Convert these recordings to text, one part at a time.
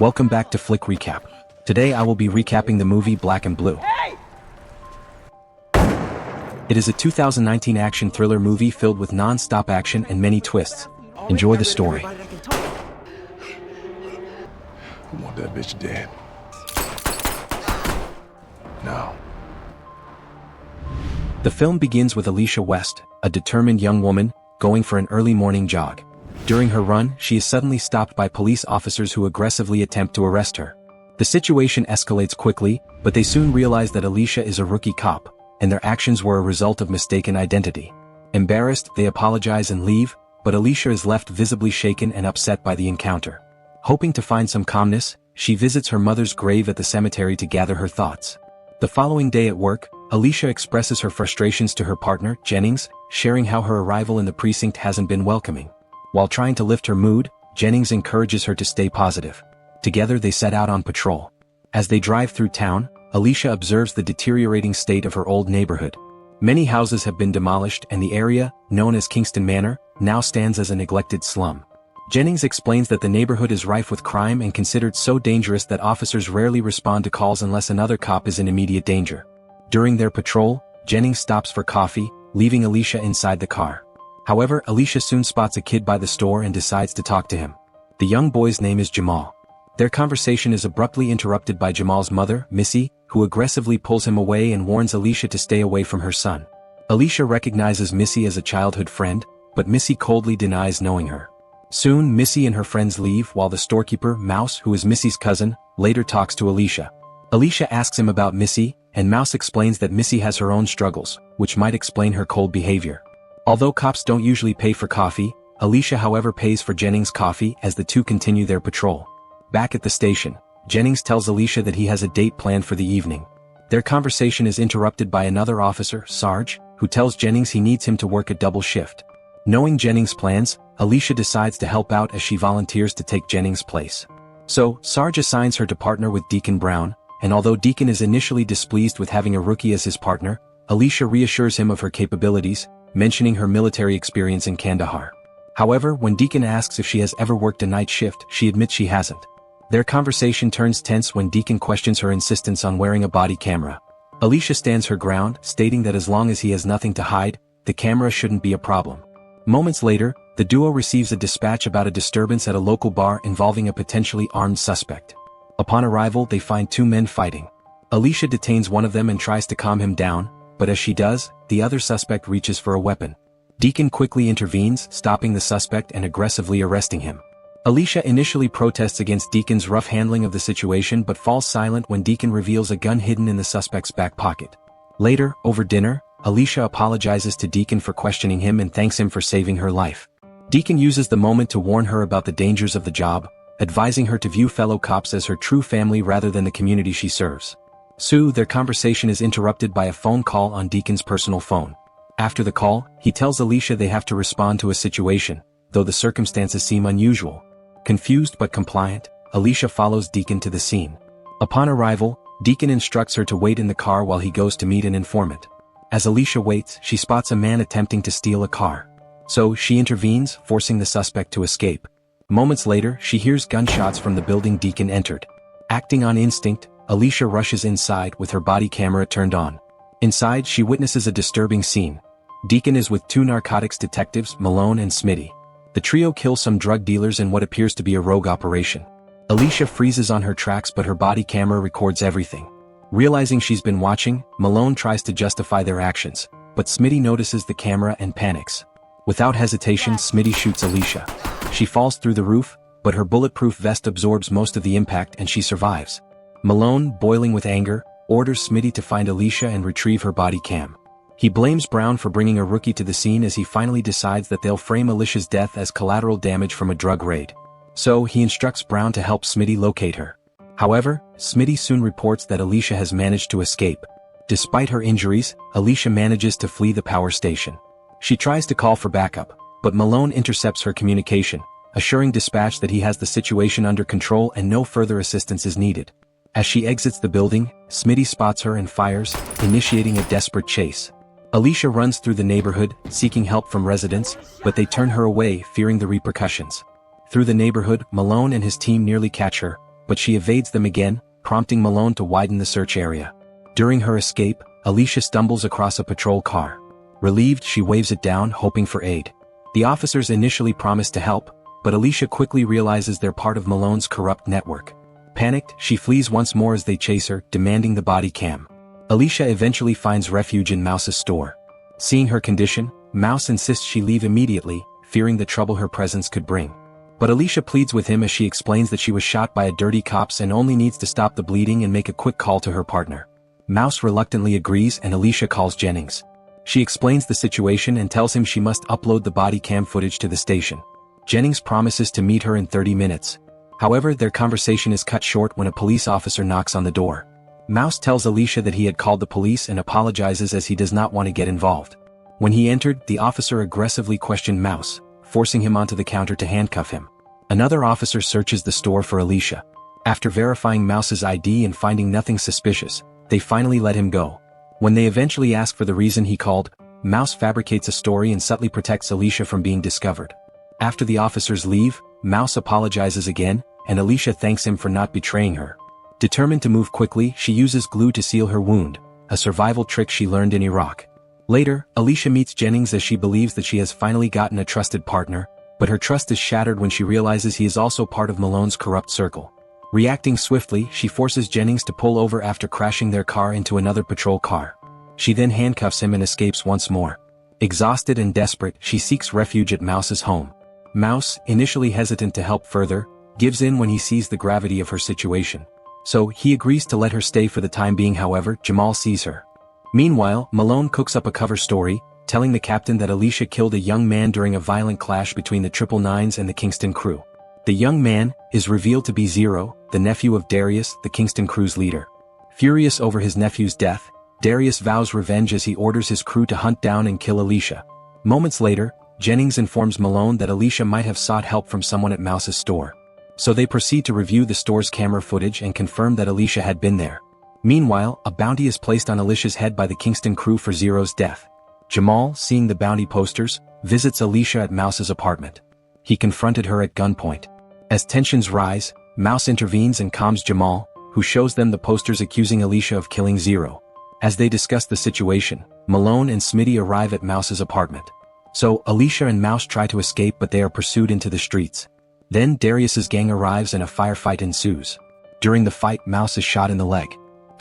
Welcome back to Flick Recap. Today I will be recapping the movie Black and Blue. It is a 2019 action thriller movie filled with non-stop action and many twists. Enjoy the story. I want that bitch dead. Now. The film begins with Alicia West, a determined young woman, going for an early morning jog. During her run, she is suddenly stopped by police officers who aggressively attempt to arrest her. The situation escalates quickly, but they soon realize that Alicia is a rookie cop, and their actions were a result of mistaken identity. Embarrassed, they apologize and leave, but Alicia is left visibly shaken and upset by the encounter. Hoping to find some calmness, she visits her mother's grave at the cemetery to gather her thoughts. The following day at work, Alicia expresses her frustrations to her partner, Jennings, sharing how her arrival in the precinct hasn't been welcoming. While trying to lift her mood, Jennings encourages her to stay positive. Together they set out on patrol. As they drive through town, Alicia observes the deteriorating state of her old neighborhood. Many houses have been demolished and the area, known as Kingston Manor, now stands as a neglected slum. Jennings explains that the neighborhood is rife with crime and considered so dangerous that officers rarely respond to calls unless another cop is in immediate danger. During their patrol, Jennings stops for coffee, leaving Alicia inside the car. However, Alicia soon spots a kid by the store and decides to talk to him. The young boy's name is Jamal. Their conversation is abruptly interrupted by Jamal's mother, Missy, who aggressively pulls him away and warns Alicia to stay away from her son. Alicia recognizes Missy as a childhood friend, but Missy coldly denies knowing her. Soon, Missy and her friends leave while the storekeeper, Mouse, who is Missy's cousin, later talks to Alicia. Alicia asks him about Missy, and Mouse explains that Missy has her own struggles, which might explain her cold behavior. Although cops don't usually pay for coffee, Alicia however pays for Jennings' coffee as the two continue their patrol. Back at the station, Jennings tells Alicia that he has a date planned for the evening. Their conversation is interrupted by another officer, Sarge, who tells Jennings he needs him to work a double shift. Knowing Jennings' plans, Alicia decides to help out as she volunteers to take Jennings' place. So, Sarge assigns her to partner with Deacon Brown, and although Deacon is initially displeased with having a rookie as his partner, Alicia reassures him of her capabilities, mentioning her military experience in Kandahar. However, when Deacon asks if she has ever worked a night shift, she admits she hasn't. Their conversation turns tense when Deacon questions her insistence on wearing a body camera. Alicia stands her ground, stating that as long as he has nothing to hide, the camera shouldn't be a problem. Moments later, the duo receives a dispatch about a disturbance at a local bar involving a potentially armed suspect. Upon arrival, they find two men fighting. Alicia detains one of them and tries to calm him down, but as she does, the other suspect reaches for a weapon. Deacon quickly intervenes, stopping the suspect and aggressively arresting him. Alicia initially protests against Deacon's rough handling of the situation but falls silent when Deacon reveals a gun hidden in the suspect's back pocket. Later, over dinner, Alicia apologizes to Deacon for questioning him and thanks him for saving her life. Deacon uses the moment to warn her about the dangers of the job, advising her to view fellow cops as her true family rather than the community she serves. Soon, their conversation is interrupted by a phone call on Deacon's personal phone. After the call, he tells Alicia they have to respond to a situation, though the circumstances seem unusual. Confused but compliant, Alicia follows Deacon to the scene. Upon arrival, Deacon instructs her to wait in the car while he goes to meet an informant. As Alicia waits, she spots a man attempting to steal a car. So, she intervenes, forcing the suspect to escape. Moments later, she hears gunshots from the building Deacon entered. Acting on instinct, Alicia rushes inside with her body camera turned on. Inside, she witnesses a disturbing scene. Deacon is with two narcotics detectives, Malone and Smitty. The trio kills some drug dealers in what appears to be a rogue operation. Alicia freezes on her tracks but her body camera records everything. Realizing she's been watching, Malone tries to justify their actions, but Smitty notices the camera and panics. Without hesitation, Smitty shoots Alicia. She falls through the roof, but her bulletproof vest absorbs most of the impact and she survives. Malone, boiling with anger, orders Smitty to find Alicia and retrieve her body cam. He blames Brown for bringing a rookie to the scene as he finally decides that they'll frame Alicia's death as collateral damage from a drug raid. So, he instructs Brown to help Smitty locate her. However, Smitty soon reports that Alicia has managed to escape. Despite her injuries, Alicia manages to flee the power station. She tries to call for backup, but Malone intercepts her communication, assuring dispatch that he has the situation under control and no further assistance is needed. As she exits the building, Smitty spots her and fires, initiating a desperate chase. Alicia runs through the neighborhood, seeking help from residents, but they turn her away, fearing the repercussions. Through the neighborhood, Malone and his team nearly catch her, but she evades them again, prompting Malone to widen the search area. During her escape, Alicia stumbles across a patrol car. Relieved, she waves it down, hoping for aid. The officers initially promise to help, but Alicia quickly realizes they're part of Malone's corrupt network. Panicked, she flees once more as they chase her, demanding the body cam. Alicia eventually finds refuge in Mouse's store. Seeing her condition, Mouse insists she leave immediately, fearing the trouble her presence could bring. But Alicia pleads with him as she explains that she was shot by a dirty cops and only needs to stop the bleeding and make a quick call to her partner. Mouse reluctantly agrees and Alicia calls Jennings. She explains the situation and tells him she must upload the body cam footage to the station. Jennings promises to meet her in 30 minutes. However, their conversation is cut short when a police officer knocks on the door. Mouse tells Alicia that he had called the police and apologizes as he does not want to get involved. When he entered, the officer aggressively questioned Mouse, forcing him onto the counter to handcuff him. Another officer searches the store for Alicia. After verifying Mouse's ID and finding nothing suspicious, they finally let him go. When they eventually ask for the reason he called, Mouse fabricates a story and subtly protects Alicia from being discovered. After the officers leave, Mouse apologizes again, and Alicia thanks him for not betraying her. Determined to move quickly, she uses glue to seal her wound, a survival trick she learned in Iraq. Later, Alicia meets Jennings as she believes that she has finally gotten a trusted partner, but her trust is shattered when she realizes he is also part of Malone's corrupt circle. Reacting swiftly, she forces Jennings to pull over after crashing their car into another patrol car. She then handcuffs him and escapes once more. Exhausted and desperate, she seeks refuge at Mouse's home. Mouse, initially hesitant to help further, gives in when he sees the gravity of her situation. So, he agrees to let her stay for the time being. However, Jamal sees her. Meanwhile, Malone cooks up a cover story, telling the captain that Alicia killed a young man during a violent clash between the 999s and the Kingston crew. The young man is revealed to be Zero, the nephew of Darius, the Kingston crew's leader. Furious over his nephew's death, Darius vows revenge as he orders his crew to hunt down and kill Alicia. Moments later, Jennings informs Malone that Alicia might have sought help from someone at Mouse's store. So they proceed to review the store's camera footage and confirm that Alicia had been there. Meanwhile, a bounty is placed on Alicia's head by the Kingston crew for Zero's death. Jamal, seeing the bounty posters, visits Alicia at Mouse's apartment. He confronted her at gunpoint. As tensions rise, Mouse intervenes and calms Jamal, who shows them the posters accusing Alicia of killing Zero. As they discuss the situation, Malone and Smitty arrive at Mouse's apartment. So, Alicia and Mouse try to escape, but they are pursued into the streets. Then Darius's gang arrives and a firefight ensues. During the fight, Mouse is shot in the leg.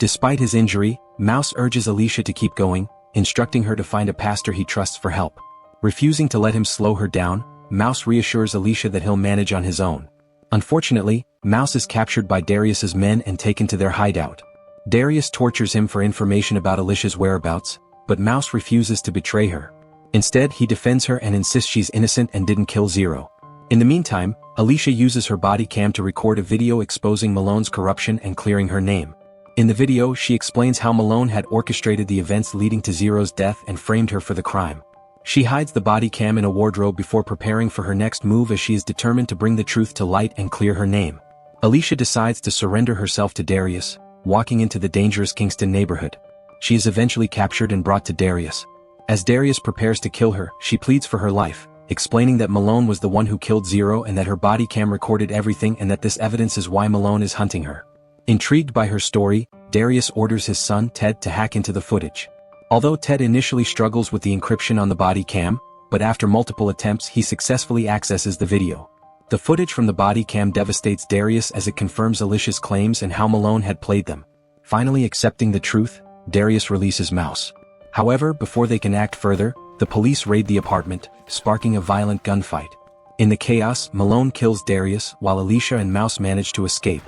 Despite his injury, Mouse urges Alicia to keep going, instructing her to find a pastor he trusts for help. Refusing to let him slow her down, Mouse reassures Alicia that he'll manage on his own. Unfortunately, Mouse is captured by Darius's men and taken to their hideout. Darius tortures him for information about Alicia's whereabouts, but Mouse refuses to betray her. Instead, he defends her and insists she's innocent and didn't kill Zero. In the meantime, Alicia uses her body cam to record a video exposing Malone's corruption and clearing her name. In the video, she explains how Malone had orchestrated the events leading to Zero's death and framed her for the crime. She hides the body cam in a wardrobe before preparing for her next move as she is determined to bring the truth to light and clear her name. Alicia decides to surrender herself to Darius, walking into the dangerous Kingston neighborhood. She is eventually captured and brought to Darius. As Darius prepares to kill her, she pleads for her life, explaining that Malone was the one who killed Zero and that her body cam recorded everything and that this evidence is why Malone is hunting her. Intrigued by her story, Darius orders his son Ted to hack into the footage. Although Ted initially struggles with the encryption on the body cam, but after multiple attempts he successfully accesses the video. The footage from the body cam devastates Darius as it confirms Alicia's claims and how Malone had played them. Finally accepting the truth, Darius releases Mouse. However, before they can act further, the police raid the apartment, sparking a violent gunfight. In the chaos, Malone kills Darius while Alicia and Mouse manage to escape.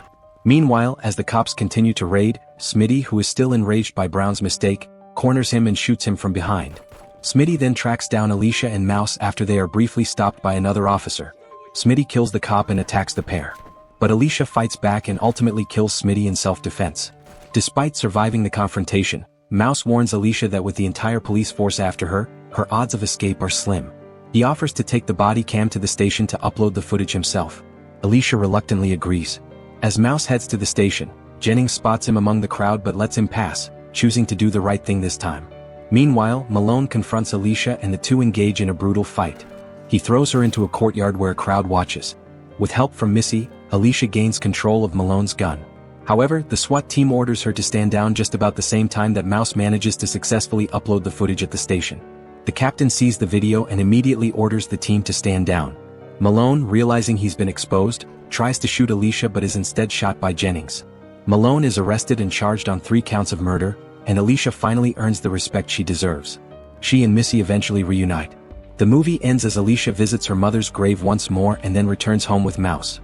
Meanwhile, as the cops continue to raid, Smitty, who is still enraged by Brown's mistake, corners him and shoots him from behind. Smitty then tracks down Alicia and Mouse after they are briefly stopped by another officer. Smitty kills the cop and attacks the pair. But Alicia fights back and ultimately kills Smitty in self-defense. Despite surviving the confrontation, Mouse warns Alicia that with the entire police force after her, her odds of escape are slim. He offers to take the body cam to the station to upload the footage himself. Alicia reluctantly agrees. As Mouse heads to the station, Jennings spots him among the crowd but lets him pass, choosing to do the right thing this time. Meanwhile, Malone confronts Alicia and the two engage in a brutal fight. He throws her into a courtyard where a crowd watches. With help from Missy, Alicia gains control of Malone's gun. However, the SWAT team orders her to stand down just about the same time that Mouse manages to successfully upload the footage at the station. The captain sees the video and immediately orders the team to stand down. Malone, realizing he's been exposed, tries to shoot Alicia but is instead shot by Jennings. Malone is arrested and charged on 3 counts of murder, and Alicia finally earns the respect she deserves. She and Missy eventually reunite. The movie ends as Alicia visits her mother's grave once more and then returns home with Mouse.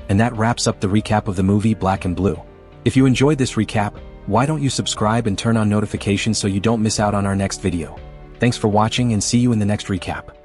And that wraps up the recap of the movie Black and Blue. If you enjoyed this recap, why don't you subscribe and turn on notifications so you don't miss out on our next video. Thanks for watching and see you in the next recap.